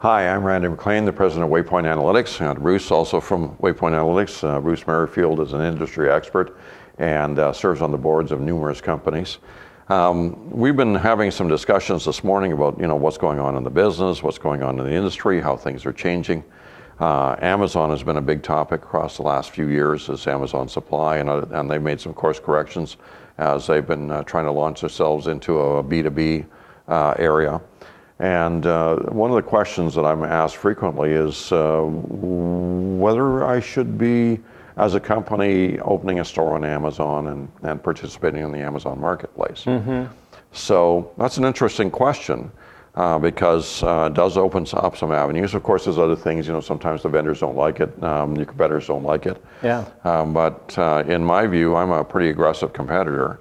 Hi, I'm Randy McLean, the president of WayPoint Analytics. Bruce, also from WayPoint Analytics. Bruce Merrifield is an industry expert and serves on the boards of numerous companies. We've been having some discussions this morning about what's going on in the business, what's going on in the industry, how things are changing. Amazon has been a big topic across the last few years as Amazon Supply, and they've made some course corrections as they've been trying to launch themselves into a B2B area. And one of the questions that I'm asked frequently is whether I should be, as a company, opening a store on Amazon and participating in the Amazon marketplace. Mm-hmm. So that's an interesting question because it does open up some avenues. Of course, there's other things, sometimes the vendors don't like it, your competitors don't like it. Yeah. But in my view, I'm a pretty aggressive competitor.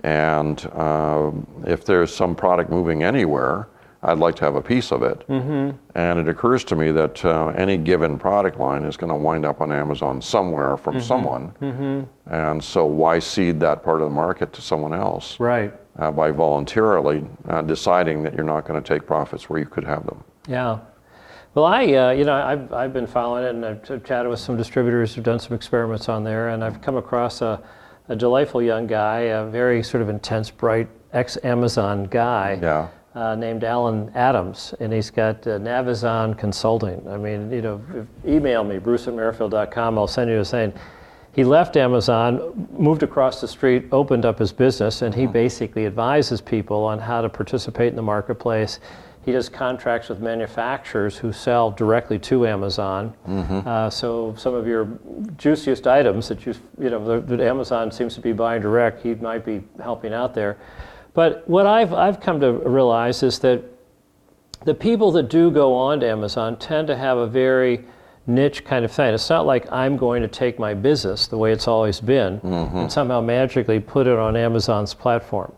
And if there's some product moving anywhere, I'd like to have a piece of it. Mm-hmm. And it occurs to me that any given product line is going to wind up on Amazon somewhere from mm-hmm. someone. Mm-hmm. And so why cede that part of the market to someone else? Right. By voluntarily deciding that you're not going to take profits where you could have them. Yeah. Well, I've been following it, and I've chatted with some distributors who've done some experiments on there, and I've come across a delightful young guy, a very sort of intense, bright, ex-Amazon guy. Yeah. Named Alan Adams, and he's got Navizon Consulting. I mean, email me, bruce@merrifield.com. I'll send you a saying. He left Amazon, moved across the street, opened up his business, and he basically advises people on how to participate in the marketplace. He does contracts with manufacturers who sell directly to Amazon. Mm-hmm. So some of your juiciest items that that Amazon seems to be buying direct, he might be helping out there. But what I've come to realize is that the people that do go on to Amazon tend to have a very niche kind of thing. It's not like I'm going to take my business the way it's always been mm-hmm. and somehow magically put it on Amazon's platform.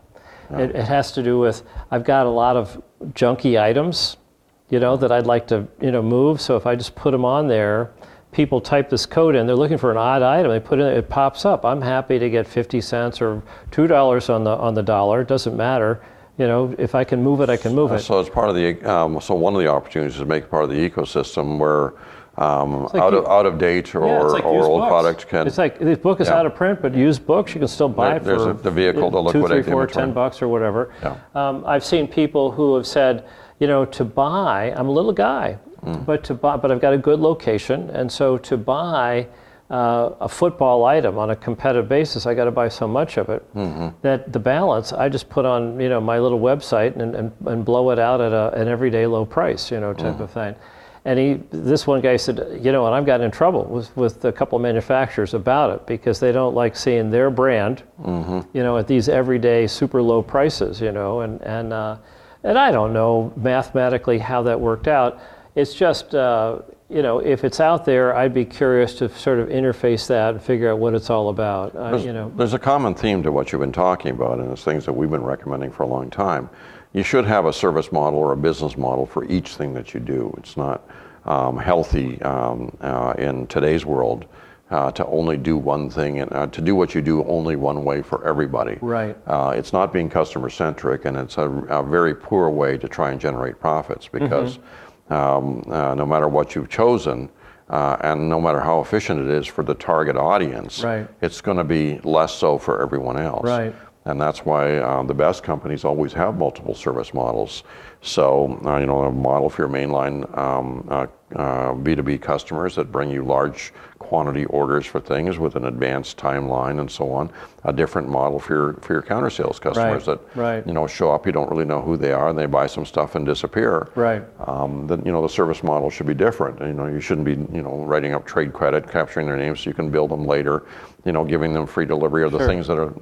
Yeah. It has to do with, I've got a lot of junky items, that I'd like to, move. So if I just put them on there, people type this code in, they're looking for an odd item, they put it pops up. I'm happy to get 50 cents or $2 on the dollar, it doesn't matter. If I can move it, I can move it. So it's part of the, so one of the opportunities is to make part of the ecosystem where out of date or old product can. It's like this book is out of print, but used books you can still buy it for the vehicle to liquidate $2, $3, $4, $10 or whatever. Yeah. I've seen people who have said, to buy. I'm a little guy, but I've got a good location, and so to buy a football item on a competitive basis, I got to buy so much of it that the balance I just put on my little website and blow it out at an everyday low price type of thing. And this one guy said, and I've gotten in trouble with a couple of manufacturers about it because they don't like seeing their brand, at these everyday super low prices, and I don't know mathematically how that worked out. It's just, if it's out there, I'd be curious to sort of interface that and figure out what it's all about. There's a common theme to what you've been talking about, and it's things that we've been recommending for a long time. You should have a service model or a business model for each thing that you do. It's not healthy in today's world to only do one thing and to do what you do only one way for everybody. Right. It's not being customer centric, and it's a very poor way to try and generate profits because no matter what you've chosen and no matter how efficient it is for the target audience, right. it's going to be less so for everyone else. Right. And that's why the best companies always have multiple service models. So, a model for your mainline B2B customers that bring you large quantity orders for things with an advanced timeline and so on. A different model for your counter sales customers that show up, you don't really know who they are, and they buy some stuff and disappear. Right. The service model should be different. You shouldn't be writing up trade credit, capturing their names so you can bill them later. Giving them free delivery of the things that are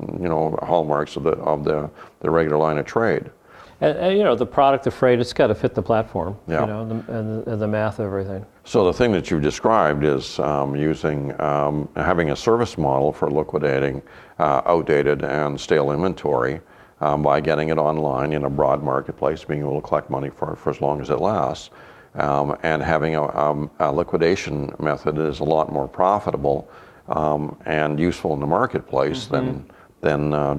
hallmarks of the regular line of trade. And the product, the freight, it's got to fit the platform, yeah. And the math of everything. So the thing that you described is having a service model for liquidating outdated and stale inventory by getting it online in a broad marketplace, being able to collect money for as long as it lasts, and having a liquidation method that is a lot more profitable and useful in the marketplace than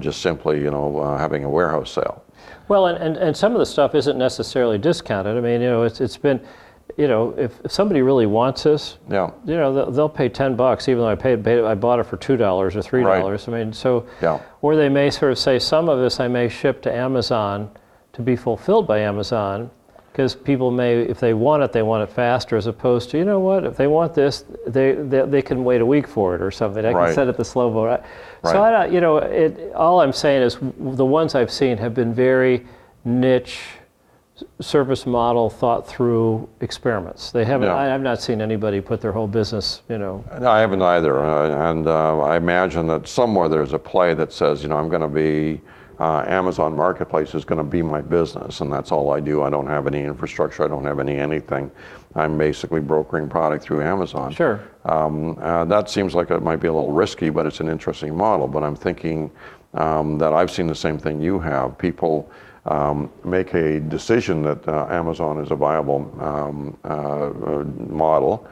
just simply having a warehouse sale. Well, and some of the stuff isn't necessarily discounted. I mean, it's been if somebody really wants this, Yeah. They'll pay $10, even though I bought it for $2 or $3. Right. I mean, so, Yeah. or they may sort of say, some of this I may ship to Amazon to be fulfilled by Amazon, because people may, if they want it faster, as opposed to, if they want this, they can wait a week for it or something. I can Right. set it to slow boat. So Right. all I'm saying is the ones I've seen have been very niche, service model thought through experiments. They haven't. Yeah. I've not seen anybody put their whole business. No, I haven't either, and I imagine that somewhere there's a play that says, I'm going to be, Amazon Marketplace is going to be my business, and that's all I do. I don't have any infrastructure. I don't have anything. I'm basically brokering product through Amazon. Sure. That seems like it might be a little risky, but it's an interesting model. But I'm thinking that I've seen the same thing you have. People make a decision that Amazon is a viable model,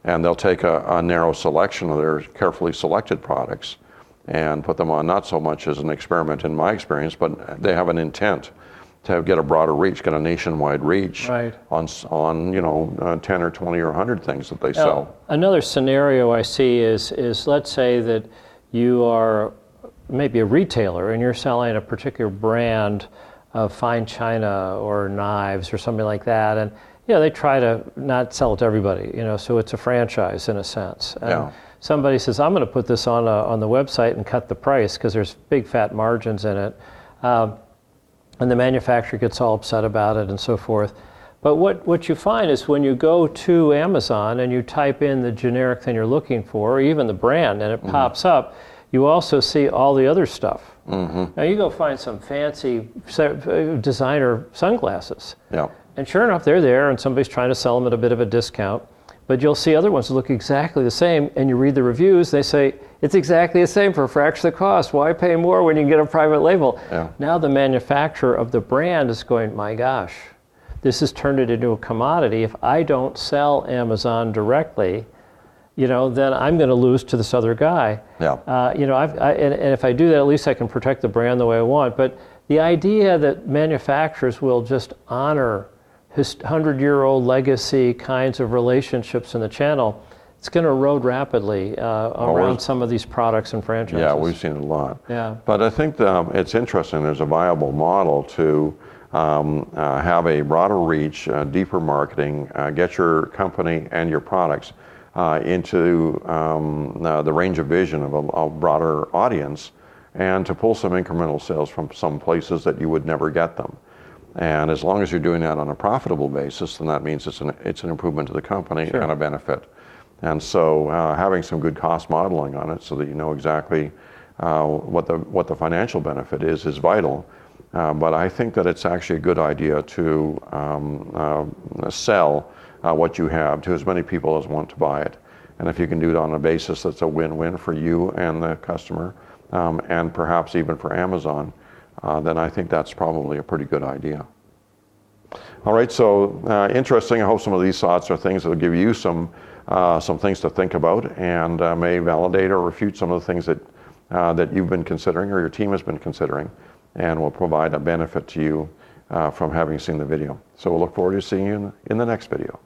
and they'll take a narrow selection of their carefully selected products and put them on, not so much as an experiment in my experience, but they have an intent to get a broader reach, get a nationwide reach Right. on 10 or 20 or 100 things that they sell. Another scenario I see is let's say that you are maybe a retailer and you're selling a particular brand of fine china or knives or something like that, and they try to not sell it to everybody, so it's a franchise in a sense. And Yeah. somebody says, I'm going to put this on the website and cut the price because there's big fat margins in it, and the manufacturer gets all upset about it and so forth. But what you find is when you go to Amazon and you type in the generic thing you're looking for, or even the brand, and it pops up, you also see all the other stuff. Now you go find some fancy designer sunglasses. Yeah. And sure enough, they're there, and somebody's trying to sell them at a bit of a discount. But you'll see other ones that look exactly the same, and you read the reviews, they say, it's exactly the same for a fraction of the cost. Why pay more when you can get a private label? Yeah. Now the manufacturer of the brand is going, my gosh, this has turned it into a commodity. If I don't sell Amazon directly, then I'm going to lose to this other guy. Yeah. And if I do that, at least I can protect the brand the way I want. But the idea that manufacturers will just honor 100-year-old legacy kinds of relationships in the channel, it's going to erode rapidly around some of these products and franchises. Yeah, we've seen it a lot. Yeah. But I think it's interesting. There's a viable model to have a broader reach, deeper marketing, get your company and your products into the range of vision of a broader audience, and to pull some incremental sales from some places that you would never get them. And as long as you're doing that on a profitable basis, then that means it's an improvement to the company. Sure. And a benefit. And so having some good cost modeling on it so that you know exactly what the financial benefit is vital. But I think that it's actually a good idea to sell what you have to as many people as want to buy it. And if you can do it on a basis that's a win-win for you and the customer, and perhaps even for Amazon, then I think that's probably a pretty good idea. All right, so interesting. I hope some of these thoughts are things that will give you some things to think about, and may validate or refute some of the things that you've been considering or your team has been considering, and will provide a benefit to you from having seen the video. So we'll look forward to seeing you in the next video.